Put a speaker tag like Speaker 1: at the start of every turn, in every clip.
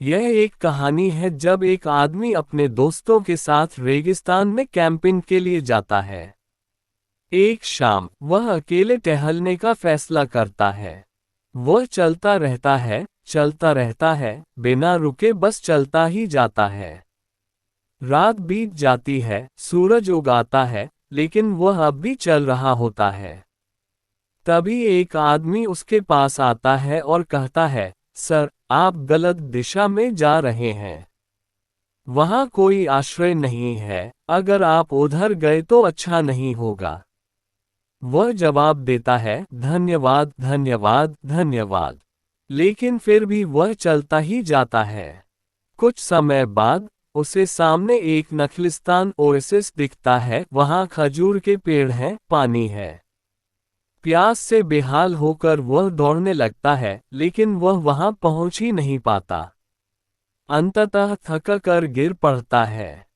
Speaker 1: यह एक कहानी है जब एक आदमी अपने दोस्तों के साथ रेगिस्तान में कैंपिंग के लिए जाता है। एक शाम वह अकेले टहलने का फैसला करता है। वह चलता रहता है, बिना रुके बस चलता ही जाता है। रात बीत जाती है, सूरज उगाता है, लेकिन वह अब भी चल रहा होता है। तभी एक आदमी उसके पास आता है और कहता है, सर, आप गलत दिशा में जा रहे हैं। वहाँ कोई आश्रय नहीं है, अगर आप उधर गए तो अच्छा नहीं होगा। वह जवाब देता है, धन्यवाद धन्यवाद धन्यवाद, लेकिन फिर भी वह चलता ही जाता है। कुछ समय बाद उसे सामने एक नखलिस्तान ओएसिस दिखता है। वहाँ खजूर के पेड़ हैं, पानी है। प्यास से बेहाल होकर वह दौड़ने लगता है, लेकिन वह वहां पहुंच ही नहीं पाता। अंततः थक कर गिर पड़ता है।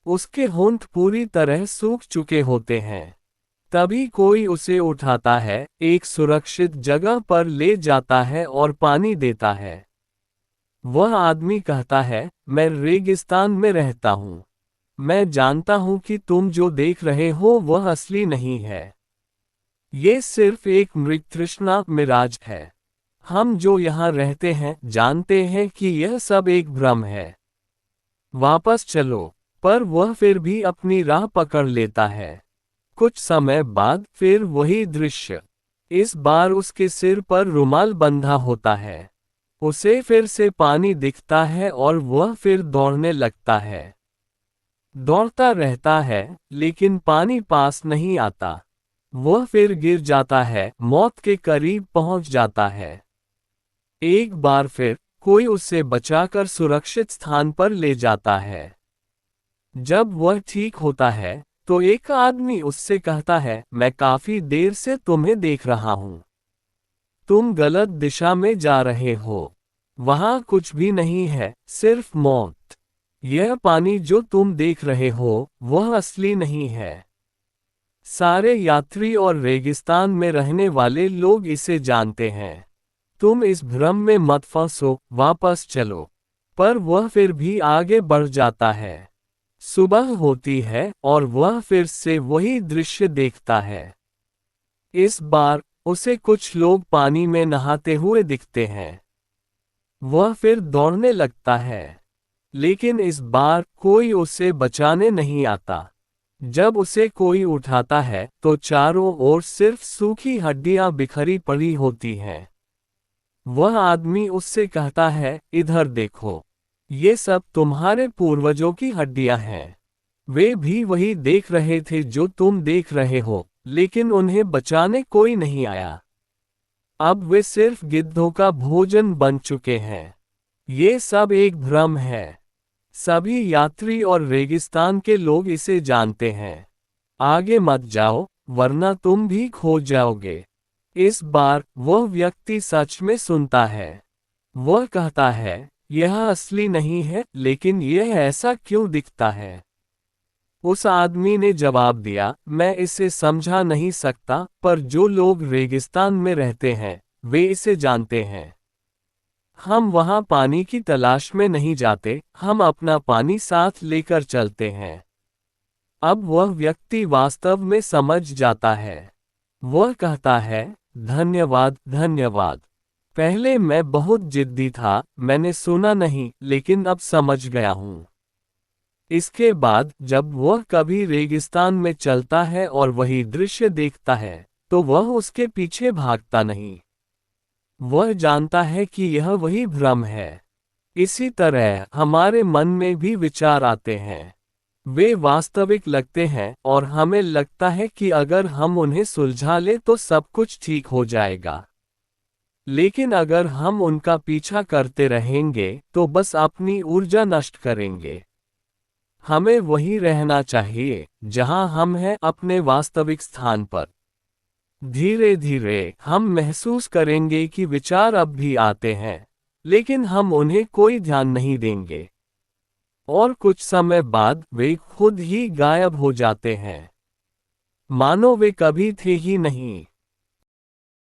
Speaker 1: उसके होंठ पूरी तरह सूख चुके होते हैं। तभी कोई उसे उठाता है, एक सुरक्षित जगह पर ले जाता है और पानी देता है। वह आदमी कहता है, मैं रेगिस्तान में रहता हूँ। मैं जानता हूँ कि तुम जो देख रहे हो वह असली नहीं है। ये सिर्फ एक मृगतृष्णा मिराज है। हम जो यहाँ रहते हैं जानते हैं कि यह सब एक भ्रम है। वापस चलो। पर वह फिर भी अपनी राह पकड़ लेता है। कुछ समय बाद फिर वही दृश्य। इस बार उसके सिर पर रुमाल बंधा होता है। उसे फिर से पानी दिखता है और वह फिर दौड़ने लगता है। दौड़ता रहता है, लेकिन पानी पास नहीं आता। वह फिर गिर जाता है, मौत के करीब पहुंच जाता है। एक बार फिर कोई उसे बचाकर सुरक्षित स्थान पर ले जाता है। जब वह ठीक होता है तो एक आदमी उससे कहता है, मैं काफी देर से तुम्हें देख रहा हूं। तुम गलत दिशा में जा रहे हो। वहां कुछ भी नहीं है, सिर्फ मौत। यह पानी जो तुम देख रहे हो वह असली नहीं है। सारे यात्री और रेगिस्तान में रहने वाले लोग इसे जानते हैं। तुम इस भ्रम में मत फंसो, वापस चलो। पर वह फिर भी आगे बढ़ जाता है। सुबह होती है और वह फिर से वही दृश्य देखता है। इस बार उसे कुछ लोग पानी में नहाते हुए दिखते हैं। वह फिर दौड़ने लगता है, लेकिन इस बार कोई उसे बचाने नहीं आता। जब उसे कोई उठाता है तो चारों ओर सिर्फ सूखी हड्डियां बिखरी पड़ी होती हैं। वह आदमी उससे कहता है, इधर देखो। ये सब तुम्हारे पूर्वजों की हड्डियां हैं। वे भी वही देख रहे थे जो तुम देख रहे हो, लेकिन उन्हें बचाने कोई नहीं आया। अब वे सिर्फ गिद्धों का भोजन बन चुके हैं। ये सब एक भ्रम है। सभी यात्री और रेगिस्तान के लोग इसे जानते हैं। आगे मत जाओ, वरना तुम भी खो जाओगे। इस बार वह व्यक्ति सच में सुनता है। वह कहता है, यह असली नहीं है, लेकिन यह ऐसा क्यों दिखता है? उस आदमी ने जवाब दिया, मैं इसे समझा नहीं सकता, पर जो लोग रेगिस्तान में रहते हैं वे इसे जानते हैं। हम वहां पानी की तलाश में नहीं जाते, हम अपना पानी साथ लेकर चलते हैं। अब वह व्यक्ति वास्तव में समझ जाता है। वह कहता है, धन्यवाद धन्यवाद। पहले मैं बहुत जिद्दी था, मैंने सुना नहीं, लेकिन अब समझ गया हूँ। इसके बाद जब वह कभी रेगिस्तान में चलता है और वही दृश्य देखता है, तो वह उसके पीछे भागता नहीं। वह जानता है कि यह वही भ्रम है। इसी तरह हमारे मन में भी विचार आते हैं। वे वास्तविक लगते हैं और हमें लगता है कि अगर हम उन्हें सुलझा लें तो सब कुछ ठीक हो जाएगा। लेकिन अगर हम उनका पीछा करते रहेंगे तो बस अपनी ऊर्जा नष्ट करेंगे। हमें वहीं रहना चाहिए जहां हम हैं, अपने वास्तविक स्थान पर। धीरे धीरे हम महसूस करेंगे कि विचार अब भी आते हैं, लेकिन हम उन्हें कोई ध्यान नहीं देंगे। और कुछ समय बाद वे खुद ही गायब हो जाते हैं, मानो वे कभी थे ही नहीं।